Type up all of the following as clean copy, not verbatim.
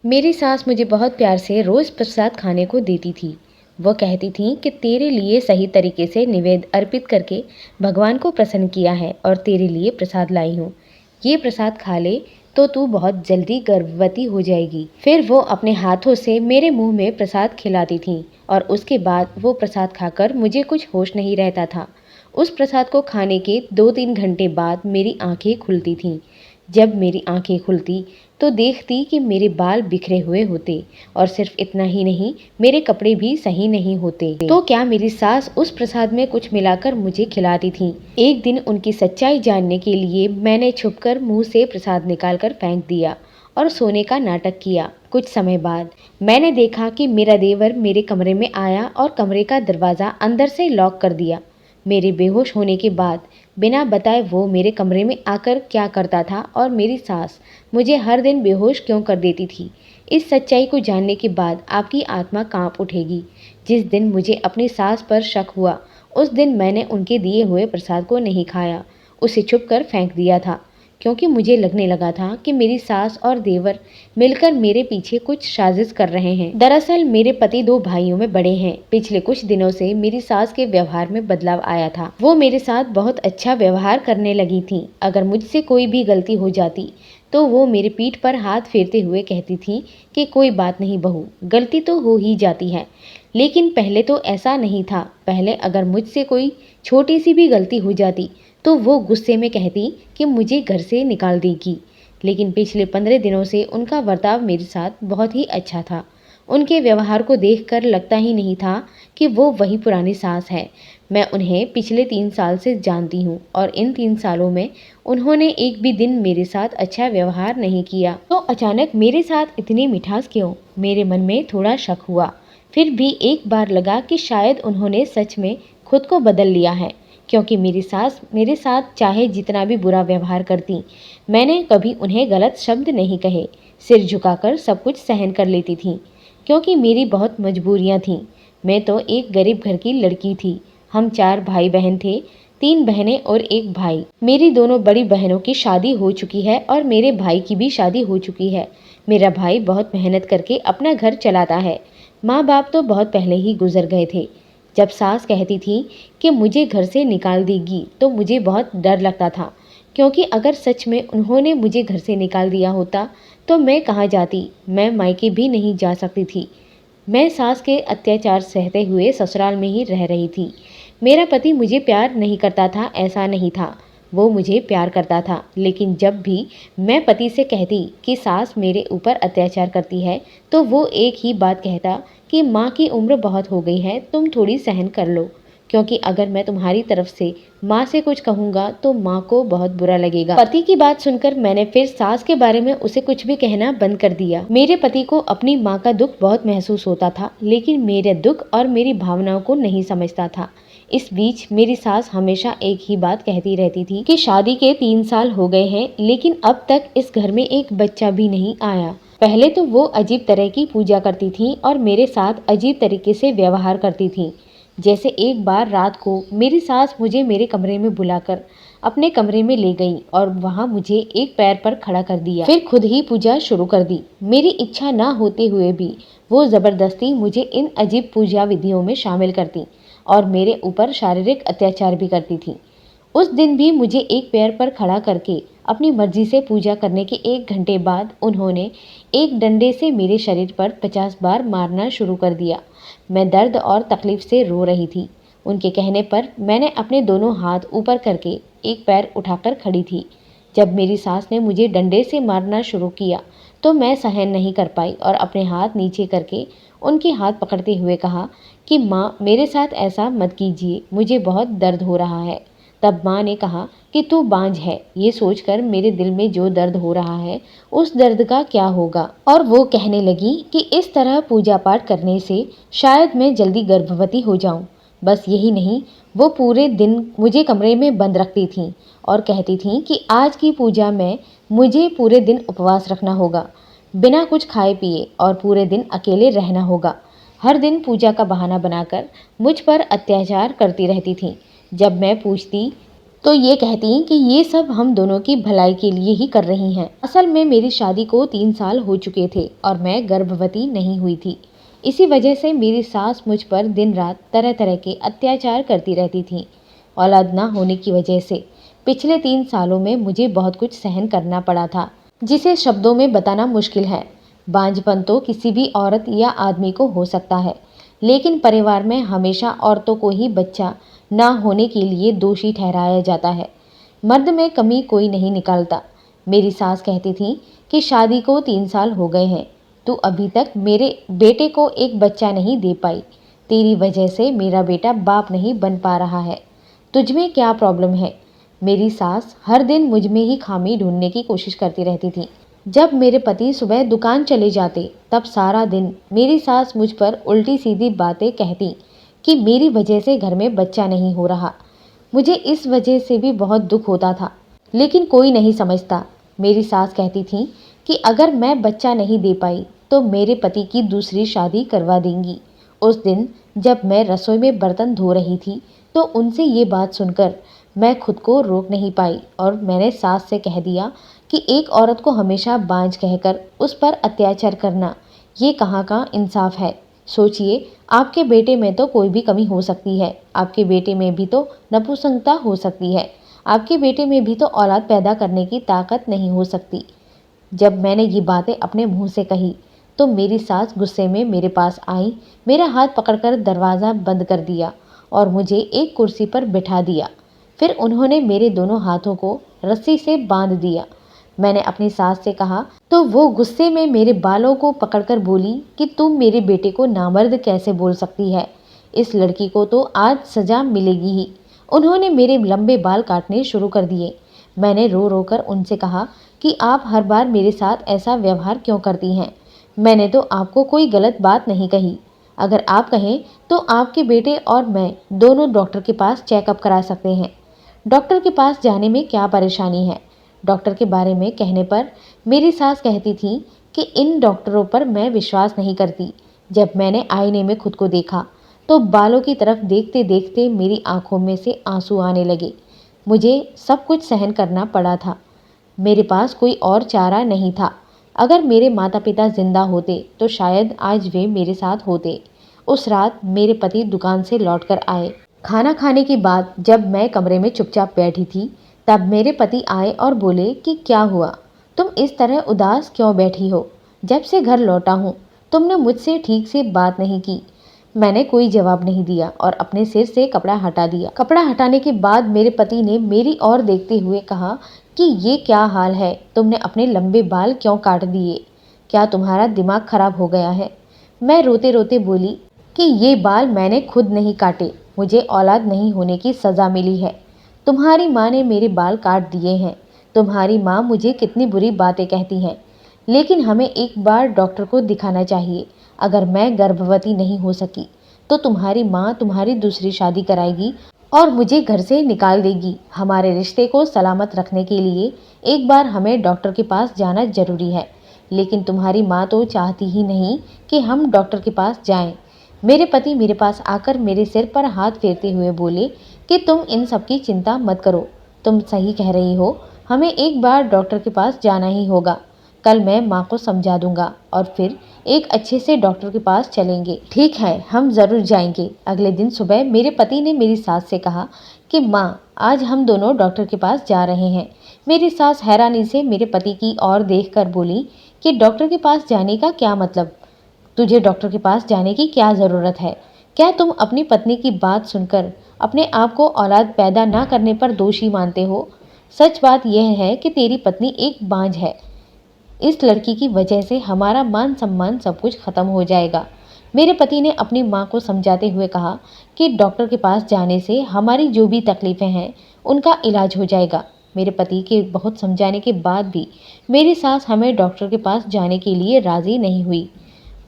मेरी सास मुझे बहुत प्यार से रोज़ प्रसाद खाने को देती थी। वो कहती थी कि तेरे लिए सही तरीके से निवेद अर्पित करके भगवान को प्रसन्न किया है और तेरे लिए प्रसाद लाई हूँ। ये प्रसाद खा ले तो तू बहुत जल्दी गर्भवती हो जाएगी। फिर वो अपने हाथों से मेरे मुंह में प्रसाद खिलाती थी और उसके बाद वो प्रसाद खाकर मुझे कुछ होश नहीं रहता था। उस प्रसाद को खाने के 2-3 घंटे बाद मेरी आंखें खुलती थीं। जब मेरी आंखें खुलती तो देखती कि मेरे बाल बिखरे हुए होते और सिर्फ इतना ही नहीं, मेरे कपड़े भी सही नहीं होते। तो क्या मेरी सास उस प्रसाद में कुछ मिलाकर मुझे खिलाती थी। एक दिन उनकी सच्चाई जानने के लिए मैंने छुपकर मुंह से प्रसाद निकालकर फेंक दिया और सोने का नाटक किया। कुछ समय बाद मैंने देखा कि मेरा देवर मेरे कमरे में आया और कमरे का दरवाज़ा अंदर से लॉक कर दिया। मेरे बेहोश होने के बाद बिना बताए वो मेरे कमरे में आकर क्या करता था और मेरी सास मुझे हर दिन बेहोश क्यों कर देती थी। इस सच्चाई को जानने के बाद आपकी आत्मा कांप उठेगी। जिस दिन मुझे अपनी सास पर शक हुआ, उस दिन मैंने उनके दिए हुए प्रसाद को नहीं खाया, उसे छुप कर फेंक दिया था, क्योंकि मुझे लगने लगा था कि मेरी सास और देवर मिलकर मेरे पीछे कुछ साजिश कर रहे हैं। दरअसल मेरे पति 2 भाइयों में बड़े हैं। पिछले कुछ दिनों से मेरी सास के व्यवहार में बदलाव आया था। वो मेरे साथ बहुत अच्छा व्यवहार करने लगी थी। अगर मुझसे कोई भी गलती हो जाती तो वो मेरी पीठ पर हाथ फेरते हुए कहती थी कि कोई बात नहीं बहू, गलती तो हो ही जाती है। लेकिन पहले तो ऐसा नहीं था। पहले अगर मुझसे कोई छोटी सी भी गलती हो जाती तो वो गुस्से में कहती कि मुझे घर से निकाल देगी। लेकिन पिछले 15 दिनों से उनका बर्ताव मेरे साथ बहुत ही अच्छा था। उनके व्यवहार को देखकर लगता ही नहीं था कि वो वही पुरानी सास है। मैं उन्हें पिछले 3 साल से जानती हूँ और इन 3 सालों में उन्होंने एक भी दिन मेरे साथ अच्छा व्यवहार नहीं किया। तो अचानक मेरे साथ इतनी मिठास क्यों? मेरे मन में थोड़ा शक हुआ। फिर भी एक बार लगा कि शायद उन्होंने सच में खुद को बदल लिया है, क्योंकि मेरी सास मेरे साथ चाहे जितना भी बुरा व्यवहार करती, मैंने कभी उन्हें गलत शब्द नहीं कहे। सिर झुकाकर सब कुछ सहन कर लेती थी, क्योंकि मेरी बहुत मजबूरियां थीं। मैं तो एक गरीब घर की लड़की थी। हम 4 भाई बहन थे, 3 बहनें और एक भाई। मेरी दोनों बड़ी बहनों की शादी हो चुकी है और मेरे भाई की भी शादी हो चुकी है। मेरा भाई बहुत मेहनत करके अपना घर चलाता है। माँ बाप तो बहुत पहले ही गुजर गए थे। जब सास कहती थी कि मुझे घर से निकाल देगी तो मुझे बहुत डर लगता था, क्योंकि अगर सच में उन्होंने मुझे घर से निकाल दिया होता तो मैं कहाँ जाती? मैं मायके भी नहीं जा सकती थी। मैं सास के अत्याचार सहते हुए ससुराल में ही रह रही थी। मेरा पति मुझे प्यार नहीं करता था, ऐसा नहीं था। वो मुझे प्यार करता था, लेकिन जब भी मैं पति से कहती कि सास मेरे ऊपर अत्याचार करती है तो वो एक ही बात कहता कि माँ की उम्र बहुत हो गई है, तुम थोड़ी सहन कर लो, क्योंकि अगर मैं तुम्हारी तरफ से माँ से कुछ कहूँगा तो माँ को बहुत बुरा लगेगा। पति की बात सुनकर मैंने फिर सास के बारे में उसे कुछ भी कहना बंद कर दिया। मेरे पति को अपनी माँ का दुख बहुत महसूस होता था, लेकिन मेरे दुख और मेरी भावनाओं को नहीं समझता था। इस बीच मेरी सास हमेशा एक ही बात कहती रहती थी कि शादी के 3 साल हो गए हैं, लेकिन अब तक इस घर में एक बच्चा भी नहीं आया। पहले तो वो अजीब तरह की पूजा करती थी और मेरे साथ अजीब तरीके से व्यवहार करती थी। जैसे एक बार रात को मेरी सास मुझे मेरे कमरे में बुलाकर अपने कमरे में ले गई और वहां मुझे एक पैर पर खड़ा कर दिया। फिर खुद ही पूजा शुरू कर दी। मेरी इच्छा ना होते हुए भी वो जबरदस्ती मुझे इन अजीब पूजा विधियों में शामिल करती और मेरे ऊपर शारीरिक अत्याचार भी करती थी। उस दिन भी मुझे एक पैर पर खड़ा करके अपनी मर्जी से पूजा करने के 1 घंटे बाद उन्होंने एक डंडे से मेरे शरीर पर 50 बार मारना शुरू कर दिया। मैं दर्द और तकलीफ से रो रही थी। उनके कहने पर मैंने अपने दोनों हाथ ऊपर करके एक पैर उठाकर खड़ी थी। जब मेरी सास ने मुझे डंडे से मारना शुरू किया तो मैं सहन नहीं कर पाई और अपने हाथ नीचे करके उनके हाथ पकड़ते हुए कहा कि माँ, मेरे साथ ऐसा मत कीजिए, मुझे बहुत दर्द हो रहा है। तब माँ ने कहा कि तू बांझ है। ये सोचकर मेरे दिल में जो दर्द हो रहा है उस दर्द का क्या होगा। और वो कहने लगी कि इस तरह पूजा पाठ करने से शायद मैं जल्दी गर्भवती हो जाऊं। बस यही नहीं, वो पूरे दिन मुझे कमरे में बंद रखती थीं और कहती थीं कि आज की पूजा में मुझे पूरे दिन उपवास रखना होगा, बिना कुछ खाए पिए, और पूरे दिन अकेले रहना होगा। हर दिन पूजा का बहाना बनाकर मुझ पर अत्याचार करती रहती थीं। जब मैं पूछती तो ये कहती कि ये सब हम दोनों की भलाई के लिए ही कर रही हैं। असल में मेरी शादी को 3 साल हो चुके थे और मैं गर्भवती नहीं हुई थी। इसी वजह से मेरी सास मुझ पर दिन रात तरह तरह के अत्याचार करती रहती थी। औलाद ना होने की वजह से पिछले 3 सालों में मुझे बहुत कुछ सहन करना पड़ा था, जिसे शब्दों में बताना मुश्किल है। बांझपन तो किसी भी औरत या आदमी को हो सकता है, लेकिन परिवार में हमेशा औरतों को ही बच्चा ना होने के लिए दोषी ठहराया जाता है। मर्द में कमी कोई नहीं निकालता। मेरी सास कहती थी कि शादी को 3 साल हो गए हैं, तू अभी तक मेरे बेटे को एक बच्चा नहीं दे पाई। तेरी वजह से मेरा बेटा बाप नहीं बन पा रहा है। तुझमें क्या प्रॉब्लम है? मेरी सास हर दिन मुझ में ही खामी ढूंढने की कोशिश करती रहती थी। जब मेरे पति सुबह दुकान चले जाते, तब सारा दिन मेरी सास मुझ पर उल्टी सीधी बातें कहती कि मेरी वजह से घर में बच्चा नहीं हो रहा। मुझे इस वजह से भी बहुत दुख होता था, लेकिन कोई नहीं समझता। मेरी सास कहती थी कि अगर मैं बच्चा नहीं दे पाई तो मेरे पति की दूसरी शादी करवा देंगी। उस दिन जब मैं रसोई में बर्तन धो रही थी, तो उनसे ये बात सुनकर मैं खुद को रोक नहीं पाई और मैंने सास से कह दिया कि एक औरत को हमेशा बांझ कहकर उस पर अत्याचार करना, ये कहाँ का इंसाफ है। सोचिए, आपके बेटे में तो कोई भी कमी हो सकती है, आपके बेटे में भी तो नपुंसकता हो सकती है, आपके बेटे में भी तो औलाद पैदा करने की ताकत नहीं हो सकती। जब मैंने ये बातें अपने मुंह से कही, तो मेरी सास गुस्से में मेरे पास आई, मेरा हाथ पकड़कर दरवाज़ा बंद कर दिया और मुझे एक कुर्सी पर बिठा दिया। फिर उन्होंने मेरे दोनों हाथों को रस्सी से बांध दिया। मैंने अपनी सास से कहा, तो वो गुस्से में मेरे बालों को पकड़कर बोली कि तुम मेरे बेटे को नामर्द कैसे बोल सकती है? इस लड़की को तो आज सजा मिलेगी ही। उन्होंने मेरे लंबे बाल काटने शुरू कर दिए। मैंने रो रो कर उनसे कहा कि आप हर बार मेरे साथ ऐसा व्यवहार क्यों करती हैं? मैंने तो आपको कोई गलत बात नहीं कही। अगर आप कहें तो आपके बेटे और मैं दोनों डॉक्टर के पास चेकअप करा सकते हैं। डॉक्टर के पास जाने में क्या परेशानी है? डॉक्टर के बारे में कहने पर मेरी सास कहती थी कि इन डॉक्टरों पर मैं विश्वास नहीं करती। जब मैंने आईने में खुद को देखा, तो बालों की तरफ देखते देखते मेरी आंखों में से आंसू आने लगे। मुझे सब कुछ सहन करना पड़ा था। मेरे पास कोई और चारा नहीं था। अगर मेरे माता पिता जिंदा होते तो शायद आज वे मेरे साथ होते। उस रात मेरे पति दुकान से लौटकर आए। खाना खाने के बाद जब मैं कमरे में चुपचाप बैठी थी, तब मेरे पति आए और बोले कि क्या हुआ, तुम इस तरह उदास क्यों बैठी हो? जब से घर लौटा हूँ तुमने मुझसे ठीक से बात नहीं की। मैंने कोई जवाब नहीं दिया और अपने सिर से कपड़ा हटा दिया। कपड़ा हटाने के बाद मेरे पति ने मेरी ओर देखते हुए कहा कि ये क्या हाल है, तुमने अपने लंबे बाल क्यों काट दिए? क्या तुम्हारा दिमाग खराब हो गया है? मैं रोते रोते बोली कि ये बाल मैंने खुद नहीं काटे, मुझे औलाद नहीं होने की सज़ा मिली है। तुम्हारी माँ ने मेरे बाल काट दिए हैं। तुम्हारी माँ मुझे कितनी बुरी बातें कहती हैं, लेकिन हमें एक बार डॉक्टर को दिखाना चाहिए। अगर मैं गर्भवती नहीं हो सकी तो तुम्हारी माँ तुम्हारी दूसरी शादी कराएगी और मुझे घर से निकाल देगी। हमारे रिश्ते को सलामत रखने के लिए एक बार हमें डॉक्टर के पास जाना जरूरी है। लेकिन तुम्हारी माँ तो चाहती ही नहीं कि हम डॉक्टर के पास जाएं। मेरे पति मेरे पास आकर मेरे सिर पर हाथ फेरते हुए बोले कि तुम इन सब की चिंता मत करो, तुम सही कह रही हो, हमें एक बार डॉक्टर के पास जाना ही होगा। कल मैं माँ को समझा दूंगा और फिर एक अच्छे से डॉक्टर के पास चलेंगे। ठीक है, हम ज़रूर जाएंगे। अगले दिन सुबह मेरे पति ने मेरी सास से कहा कि माँ, आज हम दोनों डॉक्टर के पास जा रहे हैं। मेरी सास हैरानी से मेरे पति की ओर देखकर बोली कि डॉक्टर के पास जाने का क्या मतलब? तुझे डॉक्टर के पास जाने की क्या ज़रूरत है? क्या तुम अपनी पत्नी की बात सुनकर अपने आप को औलाद पैदा ना करने पर दोषी मानते हो? सच बात यह है कि तेरी पत्नी एक बांझ है। इस लड़की की वजह से हमारा मान सम्मान सब कुछ खत्म हो जाएगा। मेरे पति ने अपनी माँ को समझाते हुए कहा कि डॉक्टर के पास जाने से हमारी जो भी तकलीफ़ें हैं उनका इलाज हो जाएगा। मेरे पति के बहुत समझाने के बाद भी मेरी सास हमें डॉक्टर के पास जाने के लिए राज़ी नहीं हुई।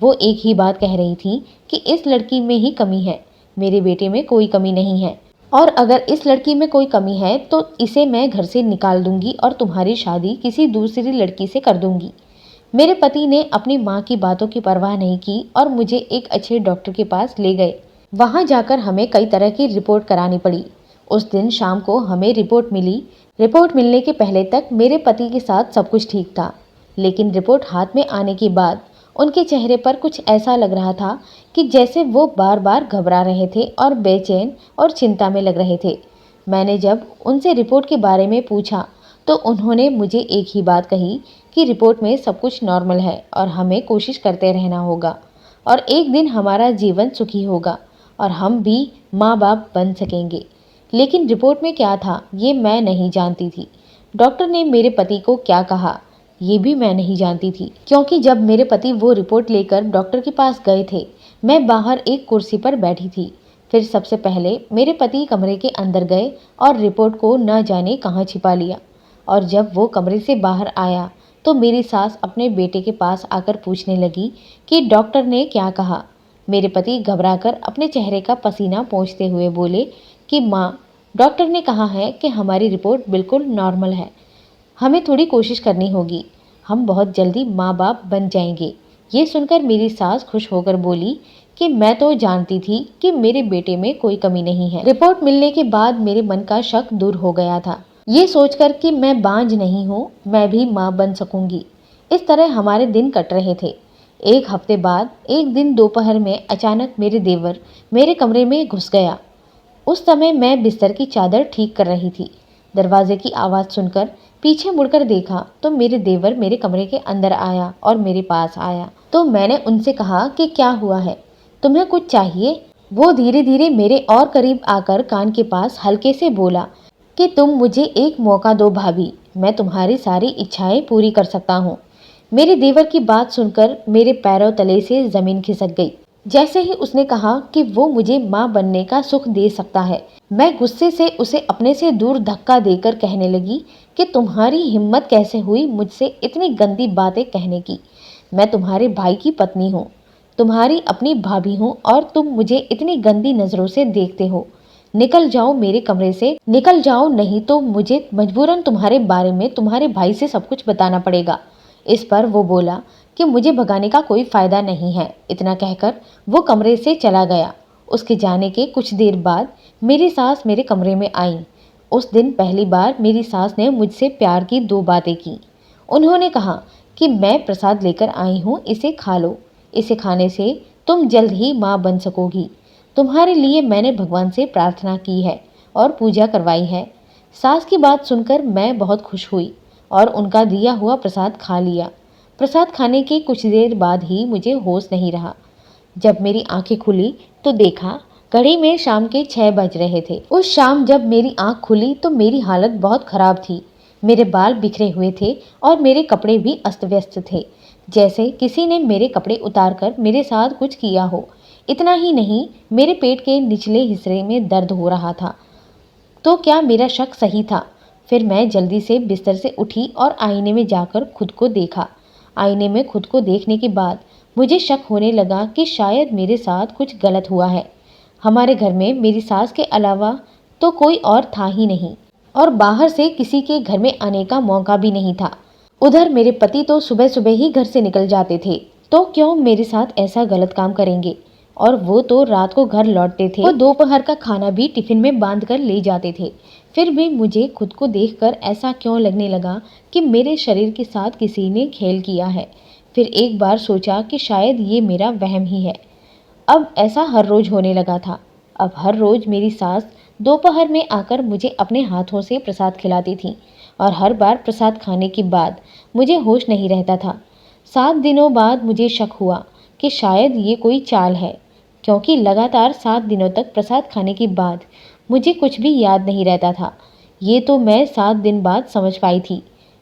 वो एक ही बात कह रही थी कि इस लड़की में ही कमी है, मेरे बेटे में कोई कमी नहीं है, और अगर इस लड़की में कोई कमी है तो इसे मैं घर से निकाल दूंगी और तुम्हारी शादी किसी दूसरी लड़की से कर दूंगी। मेरे पति ने अपनी माँ की बातों की परवाह नहीं की और मुझे एक अच्छे डॉक्टर के पास ले गए। वहाँ जाकर हमें कई तरह की रिपोर्ट करानी पड़ी। उस दिन शाम को हमें रिपोर्ट मिली। रिपोर्ट मिलने के पहले तक मेरे पति के साथ सब कुछ ठीक था, लेकिन रिपोर्ट हाथ में आने के बाद उनके चेहरे पर कुछ ऐसा लग रहा था कि जैसे वो बार बार घबरा रहे थे और बेचैन और चिंता में लग रहे थे। मैंने जब उनसे रिपोर्ट के बारे में पूछा तो उन्होंने मुझे एक ही बात कही कि रिपोर्ट में सब कुछ नॉर्मल है और हमें कोशिश करते रहना होगा और एक दिन हमारा जीवन सुखी होगा और हम भी माँ बाप बन सकेंगे। लेकिन रिपोर्ट में क्या था ये मैं नहीं जानती थी। डॉक्टर ने मेरे पति को क्या कहा ये भी मैं नहीं जानती थी, क्योंकि जब मेरे पति वो रिपोर्ट लेकर डॉक्टर के पास गए थे मैं बाहर एक कुर्सी पर बैठी थी। फिर सबसे पहले मेरे पति कमरे के अंदर गए और रिपोर्ट को न जाने कहाँ छिपा लिया, और जब वो कमरे से बाहर आया तो मेरी सास अपने बेटे के पास आकर पूछने लगी कि डॉक्टर ने क्या कहा। मेरे पति घबराकर अपने चेहरे का पसीना पोंछते हुए बोले कि माँ, डॉक्टर ने कहा है कि हमारी रिपोर्ट बिल्कुल नॉर्मल है, हमें थोड़ी कोशिश करनी होगी, हम बहुत जल्दी माँ बाप बन जाएंगे। ये सुनकर मेरी सास खुश होकर बोली कि मैं तो जानती थी कि मेरे बेटे में कोई कमी नहीं है। रिपोर्ट मिलने के बाद मेरे मन का शक दूर हो गया था, ये सोचकर कि मैं बांझ नहीं हूँ, मैं भी माँ बन सकूंगी। इस तरह हमारे दिन कट रहे थे। एक हफ्ते बाद एक दिन दोपहर में अचानक मेरे देवर मेरे कमरे में घुस गया। उस समय मैं बिस्तर की चादर ठीक कर रही थी। दरवाजे की आवाज़ सुनकर पीछे मुड़कर देखा तो मेरे देवर मेरे कमरे के अंदर आया और मेरे पास आया। तो मैंने उनसे कहा कि क्या हुआ है, तुम्हें कुछ चाहिए? वो धीरे धीरे मेरे और करीब आकर कान के पास हल्के से बोला कि तुम मुझे एक मौका दो भाभी, मैं तुम्हारी सारी इच्छाएं पूरी कर सकता हूँ। मेरे देवर की बात सुनकर मेरे पैरों तले से जमीन खिसक गई। जैसे ही उसने कहा कि वो मुझे माँ बनने का सुख दे सकता है, मैं गुस्से से उसे अपने से दूर धक्का देकर कहने लगी कि तुम्हारी हिम्मत कैसे हुई मुझसे इतनी गंदी बातें कहने की। मैं तुम्हारे भाई की पत्नी हूँ, तुम्हारी अपनी भाभी हूँ और तुम मुझे इतनी गंदी नज़रों से देखते हो। निकल जाओ मेरे कमरे से, निकल जाओ, नहीं तो मुझे मजबूरन तुम्हारे बारे में तुम्हारे भाई से सब कुछ बताना पड़ेगा। इस पर वो बोला कि मुझे भगाने का कोई फायदा नहीं है। इतना कहकर वो कमरे से चला गया। उसके जाने के कुछ देर बाद मेरी सास मेरे कमरे में आई। उस दिन पहली बार मेरी सास ने मुझसे प्यार की दो बातें की। उन्होंने कहा कि मैं प्रसाद लेकर आई हूँ, इसे खा लो, इसे खाने से तुम जल्द ही माँ बन सकोगी। तुम्हारे लिए मैंने भगवान से प्रार्थना की है और पूजा करवाई है। सास की बात सुनकर मैं बहुत खुश हुई और उनका दिया हुआ प्रसाद खा लिया। प्रसाद खाने के कुछ देर बाद ही मुझे होश नहीं रहा। जब मेरी आंखें खुली तो देखा घड़ी में शाम के 6 बज रहे थे। उस शाम जब मेरी आंख खुली तो मेरी हालत बहुत खराब थी। मेरे बाल बिखरे हुए थे और मेरे कपड़े भी अस्त व्यस्त थे, जैसे किसी ने मेरे कपड़े उतारकर मेरे साथ कुछ किया हो। इतना ही नहीं, मेरे पेट के निचले हिस्से में दर्द हो रहा था। तो क्या मेरा शक सही था? फिर मैं जल्दी से बिस्तर से उठी और आईने में जाकर खुद को देखा। आईने में खुद को देखने के बाद मुझे शक होने लगा कि शायद मेरे साथ कुछ गलत हुआ है। हमारे घर में मेरी सास के अलावा तो कोई और था ही नहीं और बाहर से किसी के घर में आने का मौका भी नहीं था। उधर मेरे पति तो सुबह सुबह ही घर से निकल जाते थे, तो क्यों मेरे साथ ऐसा गलत काम करेंगे? और वो तो रात को घर लौटते थे, वो दोपहर का खाना भी टिफिन में बांध कर ले जाते थे। फिर भी मुझे खुद को देखकर ऐसा क्यों लगने लगा कि मेरे शरीर के साथ किसी ने खेल किया है। फिर एक बार सोचा कि शायद ये मेरा वहम ही है। अब ऐसा हर रोज होने लगा था। अब हर रोज मेरी सास दोपहर में आकर मुझे अपने हाथों से प्रसाद खिलाती थी और हर बार प्रसाद खाने के बाद मुझे होश नहीं रहता था। 7 दिनों बाद मुझे शक हुआ कि शायद ये कोई चाल है, क्योंकि लगातार 7 दिनों तक प्रसाद खाने के बाद मुझे कुछ भी याद नहीं रहता था। ये तो मैं 7 दिन बाद समझ पाई थी,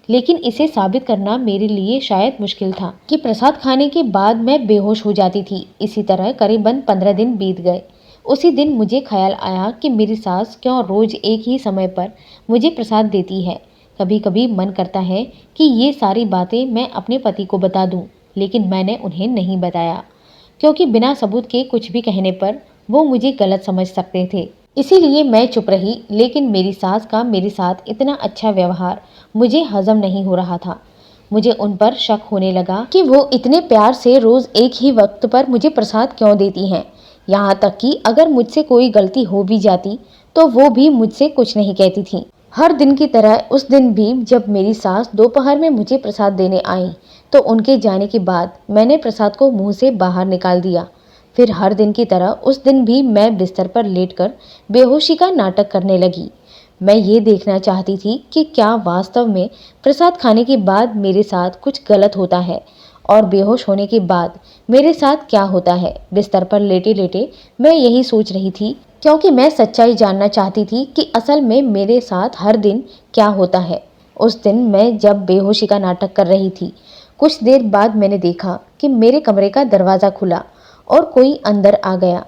लेकिन इसे साबित करना मेरे लिए शायद मुश्किल था कि प्रसाद खाने के बाद मैं बेहोश हो जाती थी। इसी तरह करीबन 15 दिन बीत गए। उसी दिन मुझे ख्याल आया कि मेरी सास क्यों रोज एक ही समय पर मुझे प्रसाद देती है। कभी कभी मन करता है कि ये सारी बातें मैं अपने पति को बता दूं, लेकिन मैंने उन्हें नहीं बताया, क्योंकि बिना सबूत के कुछ भी कहने पर वो मुझे गलत समझ सकते थे। इसीलिए मैं चुप रही। लेकिन मेरी सास का मेरे साथ इतना अच्छा व्यवहार मुझे हजम नहीं हो रहा था। मुझे उन पर शक होने लगा कि वो इतने प्यार से रोज एक ही वक्त पर मुझे प्रसाद क्यों देती हैं। यहाँ तक कि अगर मुझसे कोई गलती हो भी जाती तो वो भी मुझसे कुछ नहीं कहती थी। हर दिन की तरह उस दिन भी जब मेरी सास दोपहर में मुझे प्रसाद देने आई तो उनके जाने के बाद मैंने प्रसाद को मुंह से बाहर निकाल दिया। फिर हर दिन की तरह उस दिन भी मैं बिस्तर पर लेटकर बेहोशी का नाटक करने लगी। मैं ये देखना चाहती थी कि क्या वास्तव में प्रसाद खाने के बाद मेरे साथ कुछ गलत होता है और बेहोश होने के बाद मेरे साथ क्या होता है। बिस्तर पर लेटे लेटे मैं यही सोच रही थी, क्योंकि मैं सच्चाई जानना चाहती थी कि असल में मेरे साथ हर दिन क्या होता है। उस दिन मैं जब बेहोशी का नाटक कर रही थी, कुछ देर बाद मैंने देखा कि मेरे कमरे का दरवाज़ा खुला और कोई अंदर आ गया।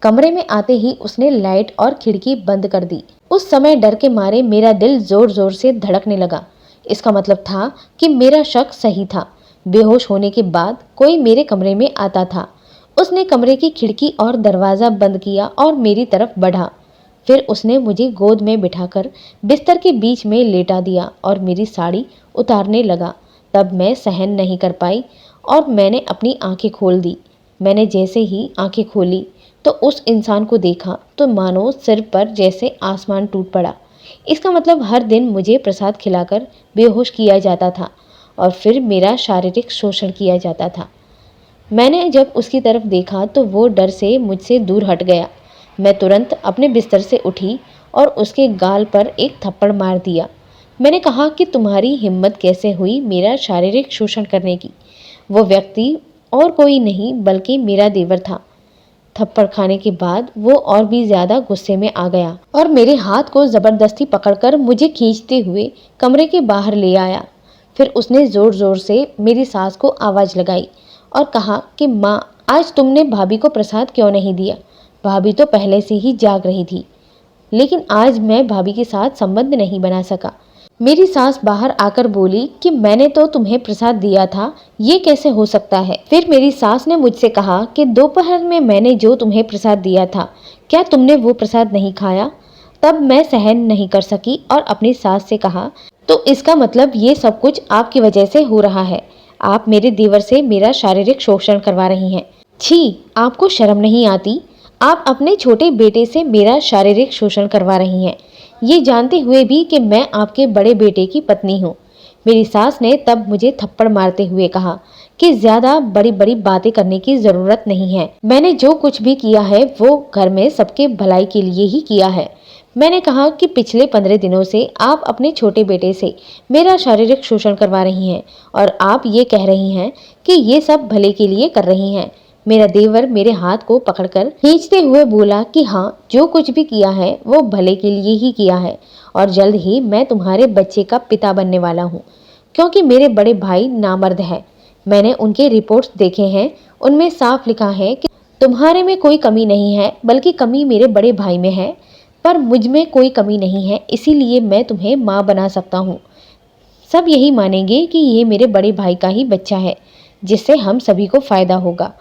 कमरे में आते ही उसने लाइट और खिड़की बंद कर दी। उस समय डर के मारे मेरा दिल जोर जोर से धड़कने लगा। इसका मतलब था कि मेरा शक सही था। बेहोश होने के बाद कोई मेरे कमरे में आता था। उसने कमरे की खिड़की और दरवाज़ा बंद किया और मेरी तरफ बढ़ा। फिर उसने मुझे गोद में बिठाकर बिस्तर के बीच में लेटा दिया और मेरी साड़ी उतारने लगा। तब मैं सहन नहीं कर पाई और मैंने अपनी आंखें खोल दी। मैंने जैसे ही आंखें खोली तो उस इंसान को देखा तो मानो सिर पर जैसे आसमान टूट पड़ा। इसका मतलब हर दिन मुझे प्रसाद खिलाकर बेहोश किया जाता था और फिर मेरा शारीरिक शोषण किया जाता था। मैंने जब उसकी तरफ देखा तो वो डर से मुझसे दूर हट गया। मैं तुरंत अपने बिस्तर से उठी और उसके गाल पर एक थप्पड़ मार दिया। मैंने कहा कि तुम्हारी हिम्मत कैसे हुई मेरा शारीरिक शोषण करने की। वो व्यक्ति और कोई नहीं बल्कि मेरा देवर था। थप्पड़ खाने के बाद वो और भी ज्यादा गुस्से में आ गया और मेरे हाथ को जबरदस्ती पकड़कर मुझे खींचते हुए कमरे के बाहर ले आया। फिर उसने जोर जोर से मेरी सास को आवाज लगाई और कहा कि माँ, आज तुमने भाभी को प्रसाद क्यों नहीं दिया? भाभी तो पहले से ही जाग रही थी, लेकिन आज मैं भाभी के साथ संबंध नहीं बना सका। मेरी सास बाहर आकर बोली कि मैंने तो तुम्हें प्रसाद दिया था, ये कैसे हो सकता है? फिर मेरी सास ने मुझसे कहा कि दोपहर में मैंने जो तुम्हें प्रसाद दिया था, क्या तुमने वो प्रसाद नहीं खाया? तब मैं सहन नहीं कर सकी और अपनी सास से कहा, तो इसका मतलब ये सब कुछ आपकी वजह से हो रहा है। आप मेरे देवर से मेरा शारीरिक शोषण करवा रही हैं। छी, आपको शर्म नहीं आती? आप अपने छोटे बेटे से मेरा शारीरिक शोषण करवा रही हैं, ये जानते हुए भी कि मैं आपके बड़े बेटे की पत्नी हूँ। मेरी सास ने तब मुझे थप्पड़ मारते हुए कहा कि ज्यादा बड़ी बड़ी बातें करने की जरूरत नहीं है। मैंने जो कुछ भी किया है वो घर में सबके भलाई के लिए ही किया है। मैंने कहा कि पिछले 15 दिनों से आप अपने छोटे बेटे से मेरा शारीरिक शोषण करवा रही हैं और आप ये कह रही हैं कि ये सब भले के लिए कर रही हैं। मेरा देवर मेरे हाथ को पकड़कर खींचते हुए बोला कि हाँ, जो कुछ भी किया है वो भले के लिए ही किया है और जल्द ही मैं तुम्हारे बच्चे का पिता बनने वाला हूँ, क्योंकि मेरे बड़े भाई नामर्द है। मैंने उनके रिपोर्ट्स देखे हैं, उनमें साफ लिखा है कि तुम्हारे में कोई कमी नहीं है, बल्कि कमी मेरे बड़े भाई में है, पर मुझ में कोई कमी नहीं है, इसीलिए मैं तुम्हें माँ बना सकता हूँ। सब यही मानेंगे कि ये मेरे बड़े भाई का ही बच्चा है, जिससे हम सभी को फायदा होगा।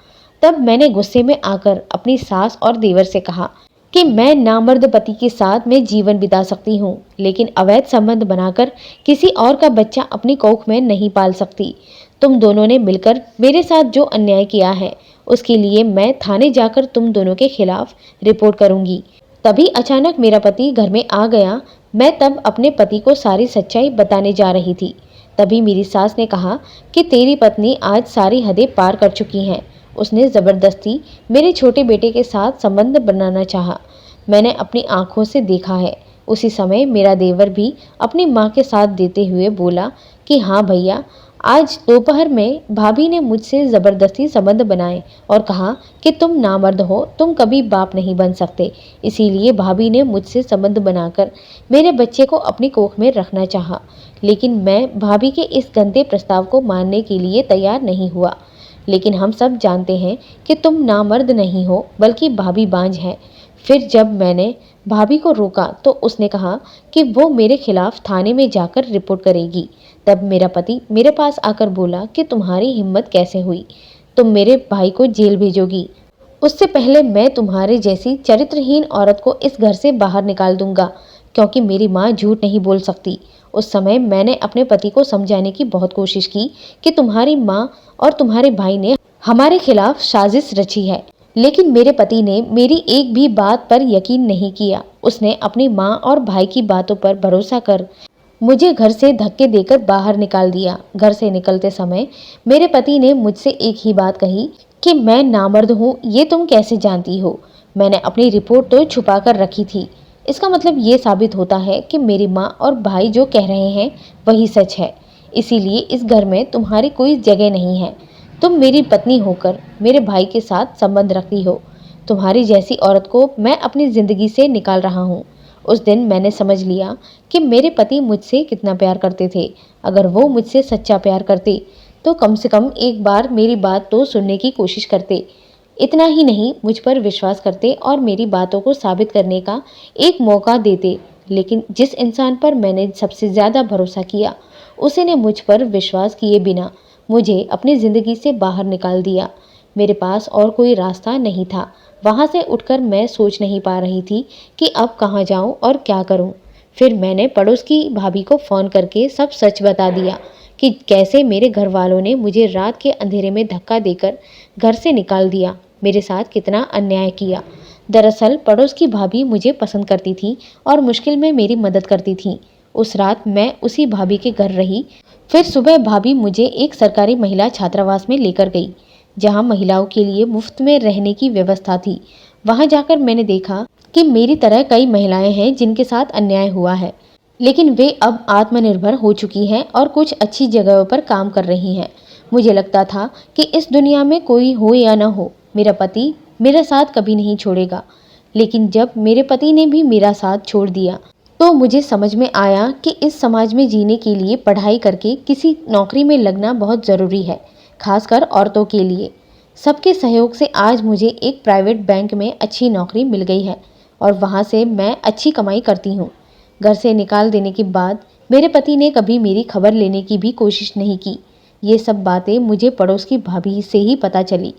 तब मैंने गुस्से में आकर अपनी सास और देवर से कहा कि मैं नामर्द पति के साथ मैं जीवन बिता सकती हूँ, लेकिन अवैध संबंध बनाकर किसी और का बच्चा अपनी कोख में नहीं पाल सकती। तुम दोनों ने मिलकर मेरे साथ जो अन्याय किया है, उसके लिए मैं थाने जाकर तुम दोनों के खिलाफ रिपोर्ट करूंगी। तभी अचानक मेरा पति घर में आ गया। मैं तब अपने पति को सारी सच्चाई बताने जा रही थी। तभी मेरी सास ने कहा कि तेरी पत्नी आज सारी हदें पार कर चुकी हैं। उसने ज़बरदस्ती मेरे छोटे बेटे के साथ संबंध बनाना चाहा। मैंने अपनी आंखों से देखा है। उसी समय मेरा देवर भी अपनी माँ के साथ देते हुए बोला कि हाँ भैया, आज दोपहर में भाभी ने मुझसे ज़बरदस्ती संबंध बनाए और कहा कि तुम नामर्द हो, तुम कभी बाप नहीं बन सकते। इसीलिए भाभी ने मुझसे संबंध बनाकर मेरे बच्चे को अपनी कोख में रखना चाहा, लेकिन मैं भाभी के इस गंदे प्रस्ताव को मानने के लिए तैयार नहीं हुआ। लेकिन हम सब जानते हैं कि तुम नामर्द नहीं हो, बल्कि भाभी बांझ है। फिर जब मैंने भाभी को रोका तो उसने कहा कि वो मेरे खिलाफ थाने में जाकर रिपोर्ट करेगी। तब मेरा पति मेरे पास आकर बोला कि तुम्हारी हिम्मत कैसे हुई, तुम मेरे भाई को जेल भेजोगी। उससे पहले मैं तुम्हारे जैसी चरित्रहीन औरत को इस घर से बाहर निकाल दूंगा, क्योंकि मेरी माँ झूठ नहीं बोल सकती। उस समय मैंने अपने पति को समझाने की बहुत कोशिश की कि तुम्हारी माँ और तुम्हारे भाई ने हमारे खिलाफ साजिश रची है, लेकिन मेरे पति ने मेरी एक भी बात पर यकीन नहीं किया। उसने अपनी माँ और भाई की बातों पर भरोसा कर मुझे घर से धक्के देकर बाहर निकाल दिया। घर से निकलते समय मेरे पति ने मुझसे एक ही बात कही कि मैं नामर्द हूँ, ये तुम कैसे जानती हो? मैंने अपनी रिपोर्ट तो छुपा कर रखी थी। इसका मतलब ये साबित होता है कि मेरी माँ और भाई जो कह रहे हैं वही सच है। इसीलिए इस घर में तुम्हारी कोई जगह नहीं है। तुम मेरी पत्नी होकर मेरे भाई के साथ संबंध रखती हो। तुम्हारी जैसी औरत को मैं अपनी जिंदगी से निकाल रहा हूँ। उस दिन मैंने समझ लिया कि मेरे पति मुझसे कितना प्यार करते थे। अगर वो मुझसे सच्चा प्यार करते तो कम से कम एक बार मेरी बात तो सुनने की कोशिश करते। इतना ही नहीं, मुझ पर विश्वास करते और मेरी बातों को साबित करने का एक मौका देते। लेकिन जिस इंसान पर मैंने सबसे ज़्यादा भरोसा किया, उसी ने मुझ पर विश्वास किए बिना मुझे अपनी ज़िंदगी से बाहर निकाल दिया। मेरे पास और कोई रास्ता नहीं था। वहाँ से उठकर मैं सोच नहीं पा रही थी कि अब कहाँ जाऊँ और क्या करूँ। फिर मैंने पड़ोस की भाभी को फ़ोन करके सब सच बता दिया कि कैसे मेरे घर वालों ने मुझे रात के अंधेरे में धक्का देकर घर से निकाल दिया, मेरे साथ कितना अन्याय किया। दरअसल पड़ोस की भाभी मुझे पसंद करती थी और मुश्किल में मेरी मदद करती थी। उस रात मैं उसी भाभी के घर रही। फिर सुबह भाभी मुझे एक सरकारी महिला छात्रावास में लेकर गई, जहां महिलाओं के लिए मुफ्त में रहने की व्यवस्था थी। वहां जाकर मैंने देखा कि मेरी तरह कई महिलाएं हैं जिनके साथ अन्याय हुआ है, लेकिन वे अब आत्मनिर्भर हो चुकी हैं और कुछ अच्छी जगहों पर काम कर रही हैं। मुझे लगता था कि इस दुनिया में कोई हो या न हो, मेरा पति मेरा साथ कभी नहीं छोड़ेगा। लेकिन जब मेरे पति ने भी मेरा साथ छोड़ दिया, तो मुझे समझ में आया कि इस समाज में जीने के लिए पढ़ाई करके किसी नौकरी में लगना बहुत ज़रूरी है, खासकर औरतों के लिए। सबके सहयोग से आज मुझे एक प्राइवेट बैंक में अच्छी नौकरी मिल गई है और वहाँ से मैं अच्छी कमाई करती हूँ। घर से निकाल देने के बाद मेरे पति ने कभी मेरी खबर लेने की भी कोशिश नहीं की। ये सब बातें मुझे पड़ोस की भाभी से ही पता चली।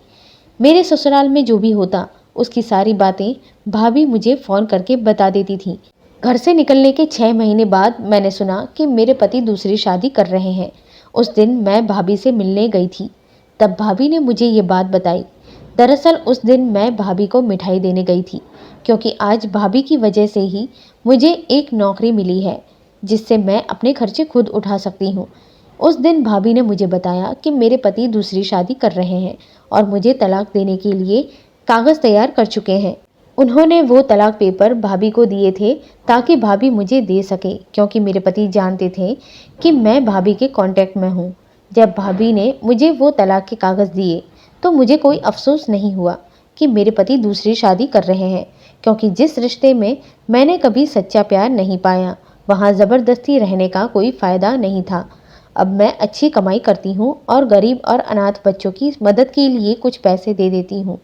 मेरे ससुराल में जो भी होता, उसकी सारी बातें भाभी मुझे फ़ोन करके बता देती थी। घर से निकलने के 6 महीने बाद मैंने सुना कि मेरे पति दूसरी शादी कर रहे हैं। उस दिन मैं भाभी से मिलने गई थी, तब भाभी ने मुझे ये बात बताई। दरअसल उस दिन मैं भाभी को मिठाई देने गई थी, क्योंकि आज भाभी की वजह से ही मुझे एक नौकरी मिली है, जिससे मैं अपने खर्चे खुद उठा सकती हूँ। उस दिन भाभी ने मुझे बताया कि मेरे पति दूसरी शादी कर रहे हैं और मुझे तलाक देने के लिए कागज़ तैयार कर चुके हैं। उन्होंने वो तलाक पेपर भाभी को दिए थे ताकि भाभी मुझे दे सके, क्योंकि मेरे पति जानते थे कि मैं भाभी के कांटेक्ट में हूँ। जब भाभी ने मुझे वो तलाक के कागज़ दिए तो मुझे कोई अफसोस नहीं हुआ कि मेरे पति दूसरी शादी कर रहे हैं, क्योंकि जिस रिश्ते में मैंने कभी सच्चा प्यार नहीं पाया, वहाँ ज़बरदस्ती रहने का कोई फ़ायदा नहीं था। अब मैं अच्छी कमाई करती हूँ और गरीब और अनाथ बच्चों की मदद के लिए कुछ पैसे दे देती हूँ।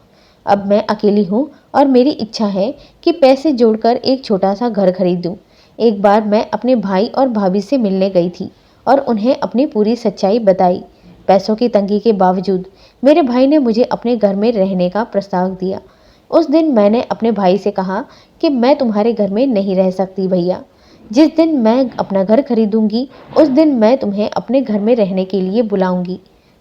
अब मैं अकेली हूँ और मेरी इच्छा है कि पैसे जोड़कर एक छोटा सा घर खरीदूँ। एक बार मैं अपने भाई और भाभी से मिलने गई थी और उन्हें अपनी पूरी सच्चाई बताई। पैसों की तंगी के बावजूद मेरे भाई ने मुझे अपने घर में रहने का प्रस्ताव दिया। उस दिन मैंने अपने भाई से कहा कि मैं तुम्हारे घर में नहीं रह सकती भैया। जिस दिन मैं अपना घर खरीदूंगी, उस दिन मैं तुम्हें अपने घर में रहने के लिए बुलाऊंगी।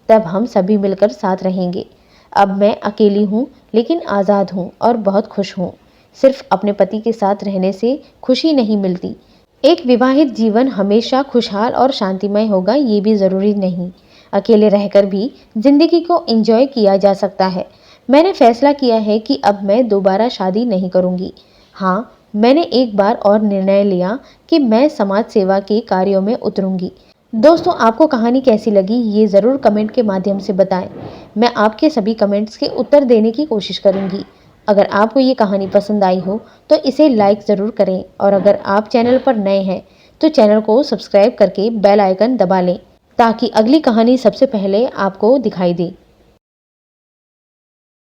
तब हम सभी मिलकर साथ रहेंगे। अब मैं अकेली हूँ, लेकिन आज़ाद हूँ और बहुत खुश हूँ। सिर्फ अपने पति के साथ रहने से खुशी नहीं मिलती। एक विवाहित जीवन हमेशा खुशहाल और शांतिमय होगा, ये भी ज़रूरी नहीं। अकेले रहकर भी जिंदगी को एंजॉय किया जा सकता है। मैंने फैसला किया है कि अब मैं दोबारा शादी नहीं करूँगी। हाँ, मैंने एक बार और निर्णय लिया कि मैं समाज सेवा के कार्यों में उतरूंगी। दोस्तों, आपको कहानी कैसी लगी ये ज़रूर कमेंट के माध्यम से बताएं। मैं आपके सभी कमेंट्स के उत्तर देने की कोशिश करूंगी। अगर आपको ये कहानी पसंद आई हो तो इसे लाइक ज़रूर करें, और अगर आप चैनल पर नए हैं तो चैनल को सब्सक्राइब करके बेल आइकन दबा लें, ताकि अगली कहानी सबसे पहले आपको दिखाई दे।